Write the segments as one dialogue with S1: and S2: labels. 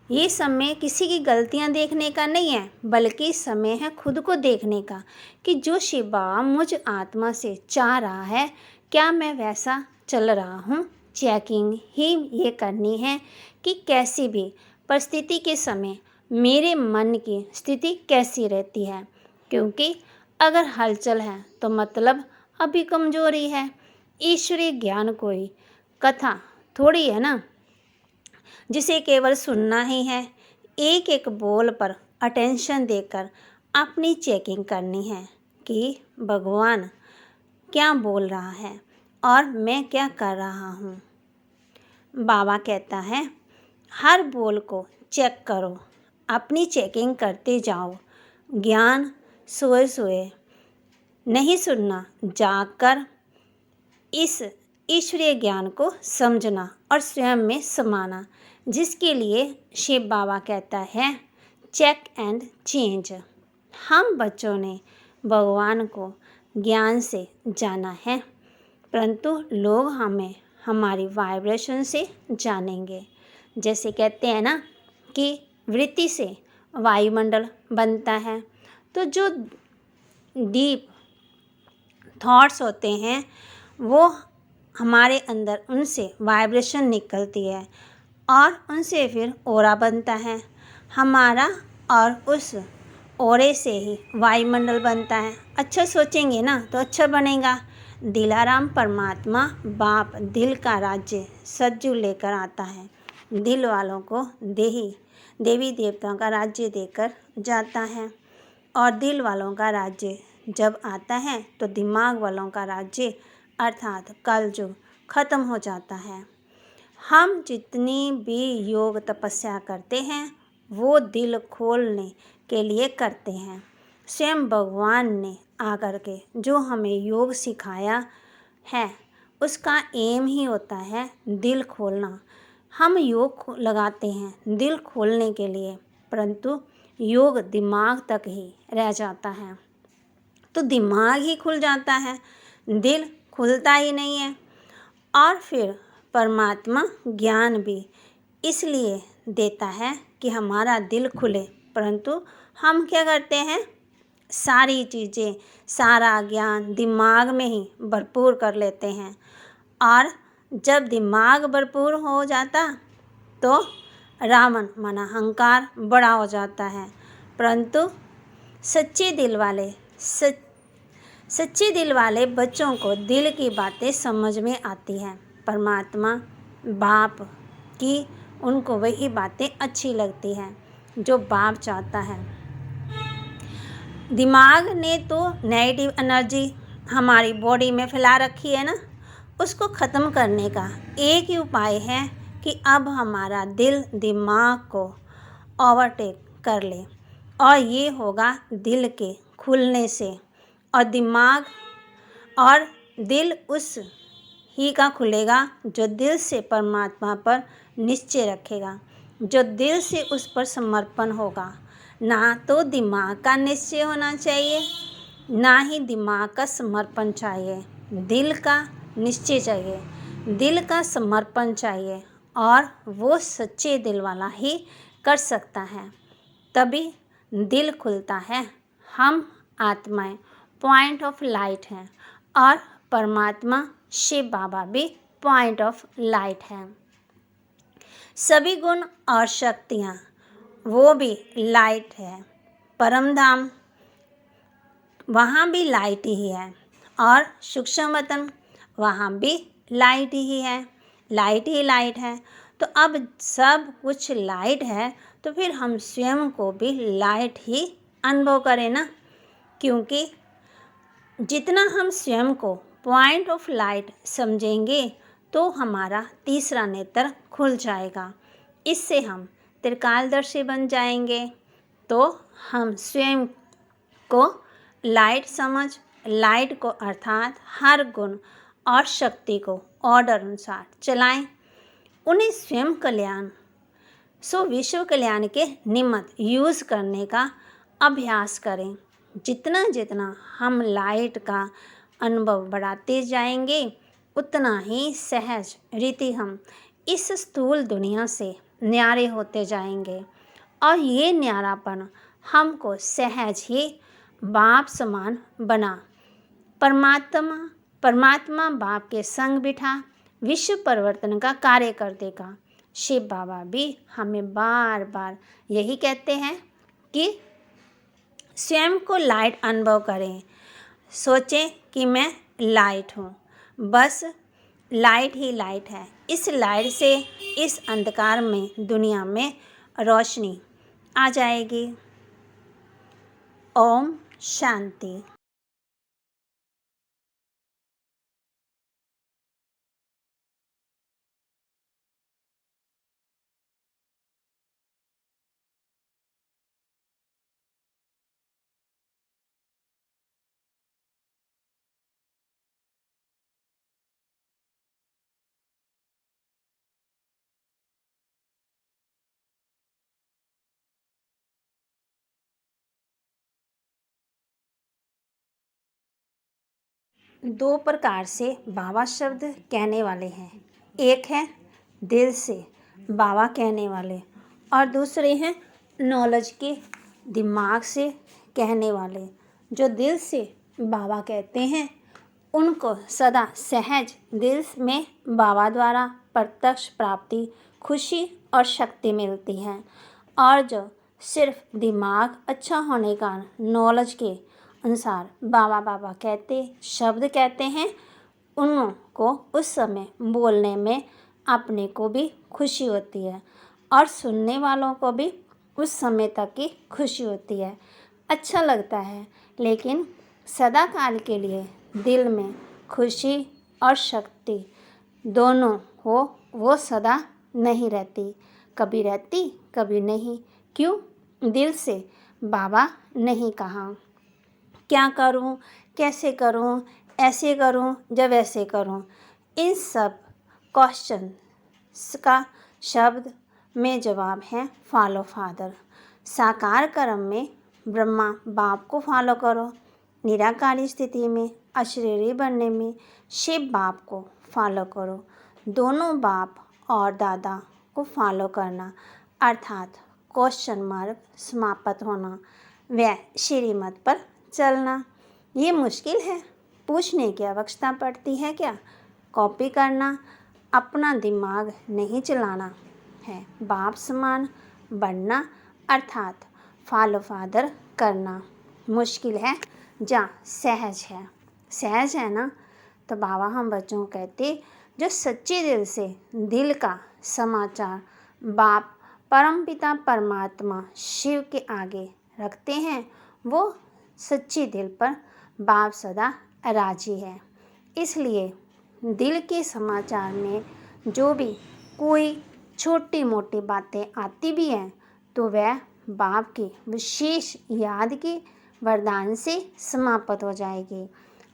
S1: ये समय किसी की गलतियां देखने का नहीं है, बल्कि समय है खुद को देखने का कि जो शिव बाबा मुझ आत्मा से चाह रहा है, क्या मैं वैसा चल रहा हूँ। चेकिंग ही ये करनी है कि कैसी भी परिस्थिति के समय मेरे मन की स्थिति कैसी रहती है, क्योंकि अगर हलचल है तो मतलब अभी कमजोरी है। ईश्वरीय ज्ञान कोई कथा थोड़ी है ना, जिसे केवल सुनना ही है। एक एक बोल पर अटेंशन देकर अपनी चेकिंग करनी है कि भगवान क्या बोल रहा है और मैं क्या कर रहा हूँ। बाबा कहता है, हर बोल को चेक करो, अपनी चेकिंग करते जाओ। ज्ञान सोए सोए नहीं सुनना, जागकर इस ईश्वरीय ज्ञान को समझना और स्वयं में समाना, जिसके लिए शिव बाबा कहता है चेक एंड चेंज। हम बच्चों ने भगवान को ज्ञान से जाना है, परंतु लोग हमें हमारी वाइब्रेशन से जानेंगे। जैसे कहते हैं ना कि वृत्ति से वायुमंडल बनता है, तो जो डीप थॉट्स होते हैं वो हमारे अंदर उनसे वाइब्रेशन निकलती है और उनसे फिर ऑरा बनता है हमारा, और उस ऑरे से ही वायुमंडल बनता है। अच्छा सोचेंगे ना तो अच्छा बनेगा। दिलाराम परमात्मा बाप दिल का राज्य सज्जू लेकर आता है, दिल वालों को देवी देवताओं का राज्य देकर जाता है। और दिल वालों का राज्य जब आता है तो दिमाग वालों का राज्य अर्थात कलयुग खत्म हो जाता है। हम जितनी भी योग तपस्या करते हैं वो दिल खोलने के लिए करते हैं। स्वयं भगवान ने आकर के जो हमें योग सिखाया है उसका एम ही होता है दिल खोलना। हम योग लगाते हैं दिल खोलने के लिए, परंतु योग दिमाग तक ही रह जाता है, तो दिमाग ही खुल जाता है, दिल खुलता ही नहीं है। और फिर परमात्मा ज्ञान भी इसलिए देता है कि हमारा दिल खुले, परंतु हम क्या करते हैं, सारी चीज़ें सारा ज्ञान दिमाग में ही भरपूर कर लेते हैं। और जब दिमाग भरपूर हो जाता तो रावण माना अहंकार बड़ा हो जाता है, परंतु सच्चे दिल वाले बच्चों को दिल की बातें समझ में आती हैं। परमात्मा बाप की उनको वही बातें अच्छी लगती हैं जो बाप चाहता है। दिमाग ने तो नेगेटिव एनर्जी हमारी बॉडी में फैला रखी है ना, उसको ख़त्म करने का एक ही उपाय है कि अब हमारा दिल दिमाग को ओवरटेक कर ले, और ये होगा दिल के खुलने से। और दिमाग और दिल उस ही का खुलेगा जो दिल से परमात्मा पर निश्चय रखेगा, जो दिल से उस पर समर्पण होगा। ना तो दिमाग का निश्चय होना चाहिए, ना ही दिमाग का समर्पण चाहिए, दिल का निश्चय चाहिए, दिल का समर्पण चाहिए, और वो सच्चे दिल वाला ही कर सकता है, तभी दिल खुलता है। हम आत्माएं पॉइंट ऑफ लाइट हैं और परमात्मा शिव बाबा भी पॉइंट ऑफ लाइट है। सभी गुण और शक्तियाँ वो भी लाइट है। परम धाम वहाँ भी लाइट ही है, और सूक्ष्म वतन वहाँ भी लाइट ही है, लाइट ही लाइट है। तो अब सब कुछ लाइट है, तो फिर हम स्वयं को भी लाइट ही अनुभव करें ना, क्योंकि जितना हम स्वयं को पॉइंट ऑफ लाइट समझेंगे तो हमारा तीसरा नेत्र खुल जाएगा। इससे हम त्रिकालदर्शी बन जाएंगे। तो हम स्वयं को लाइट समझ, लाइट को अर्थात हर गुण और शक्ति को ऑर्डर अनुसार चलाएं, उन्हें स्वयं कल्याण विश्व कल्याण के निमित्त यूज़ करने का अभ्यास करें। जितना जितना हम लाइट का अनुभव बढ़ाते जाएंगे, उतना ही सहज रीति हम इस स्थूल दुनिया से न्यारे होते जाएंगे और ये न्यारापन हमको सहज ही बाप समान बना परमात्मा बाप के संग बिठा विश्व परिवर्तन का कार्य कर देगा। शिव बाबा भी हमें बार बार यही कहते हैं कि स्वयं को लाइट अनुभव करें। सोचें कि मैं लाइट हूँ, बस लाइट ही लाइट है। इस लाइट से इस अंधकार में दुनिया में रोशनी आ जाएगी। ओम शांति। दो प्रकार से बाबा शब्द कहने वाले हैं। एक है दिल से बाबा कहने वाले और दूसरे हैं नॉलेज के दिमाग से कहने वाले। जो दिल से बाबा कहते हैं उनको सदा सहज दिल में बाबा द्वारा प्रत्यक्ष प्राप्ति, खुशी और शक्ति मिलती है। और जो सिर्फ दिमाग अच्छा होने का नॉलेज के अनुसार बाबा बाबा कहते शब्द कहते हैं, उनको उस समय बोलने में अपने को भी खुशी होती है और सुनने वालों को भी उस समय तक की खुशी होती है, अच्छा लगता है। लेकिन सदा काल के लिए दिल में खुशी और शक्ति दोनों हो वो सदा नहीं रहती, कभी रहती कभी नहीं। क्यों? दिल से बाबा नहीं कहा। क्या करूं, कैसे करूं, ऐसे करूं या वैसे करूं, इन सब क्वेश्चन का शब्द में जवाब है फॉलो फादर। साकार कर्म में ब्रह्मा बाप को फॉलो करो, निराकारी स्थिति में अशरीरी बनने में शिव बाप को फॉलो करो। दोनों बाप और दादा को फॉलो करना अर्थात क्वेश्चन मार्क समाप्त होना व श्रीमत पर चलना। ये मुश्किल है, पूछने की आवश्यकता पड़ती है क्या? कॉपी करना, अपना दिमाग नहीं चलाना है। बाप समान बनना अर्थात फॉलो फादर करना मुश्किल है या सहज है? सहज है ना? तो बाबा हम बच्चों को कहते जो सच्चे दिल से दिल का समाचार बाप परमपिता परमात्मा शिव के आगे रखते हैं, वो सच्चे दिल पर बाप सदा राजी है। इसलिए दिल के समाचार में जो भी कोई छोटी मोटी बातें आती भी हैं तो वह बाप की विशेष याद के वरदान से समाप्त हो जाएगी।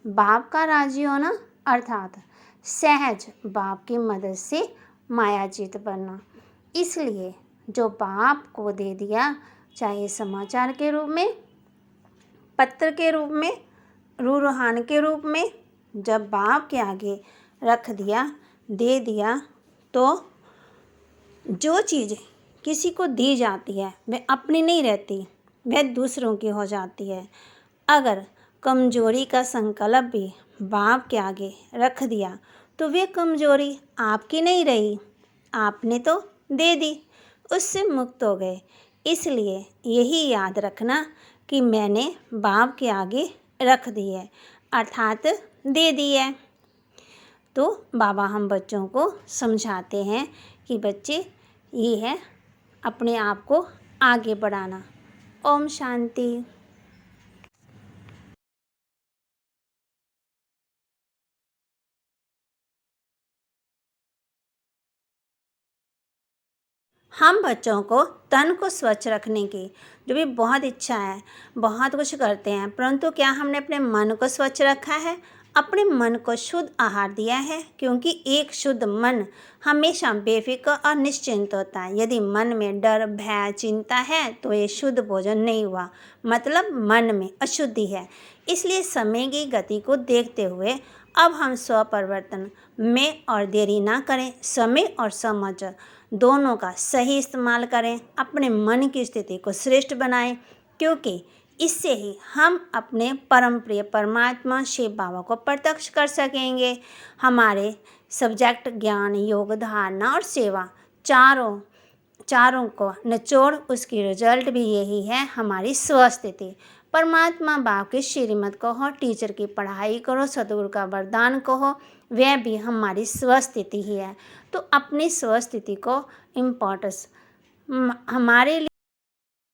S1: बाप का राजी होना अर्थात सहज बाप की मदद से मायाजीत बनना। इसलिए जो बाप को दे दिया, चाहे समाचार के रूप में, पत्र के रूप में, रूहान के रूप में, जब बाप के आगे रख दिया, दे दिया, तो जो चीज़ किसी को दी जाती है वह अपनी नहीं रहती, वह दूसरों की हो जाती है। अगर कमजोरी का संकल्प भी बाप के आगे रख दिया तो वह कमजोरी आपकी नहीं रही, आपने तो दे दी, उससे मुक्त हो गए। इसलिए यही याद रखना कि मैंने बाप के आगे रख दी है अर्थात दे दी है। तो बाबा हम बच्चों को समझाते हैं कि बच्चे ये है अपने आप को आगे बढ़ाना। ओम शांति। हम बच्चों को तन को स्वच्छ रखने की जो भी बहुत इच्छा है, बहुत कुछ करते हैं, परंतु क्या हमने अपने मन को स्वच्छ रखा है? अपने मन को शुद्ध आहार दिया है? क्योंकि एक शुद्ध मन हमेशा बेफिक्र और निश्चिंत होता है। यदि मन में डर, भय, चिंता है तो ये शुद्ध भोजन नहीं हुआ, मतलब मन में अशुद्धि है। इसलिए समय की गति को देखते हुए अब हम स्व परिवर्तन में और देरी ना करें। समय और समझ दोनों का सही इस्तेमाल करें, अपने मन की स्थिति को श्रेष्ठ बनाएं, क्योंकि इससे ही हम अपने परम प्रिय परमात्मा शिव बाबा को प्रत्यक्ष कर सकेंगे। हमारे सब्जेक्ट ज्ञान, योग, धारणा और सेवा चारों को निचोड़ उसकी रिजल्ट भी यही है, हमारी स्वस्थिति। परमात्मा बाप की श्रीमत कहो, टीचर की पढ़ाई करो, सदगुरु का वरदान कहो, वह भी हमारी स्वस्थिति ही है। तो अपनी स्वस्थिति को इम्पोर्टेंस हमारे लिए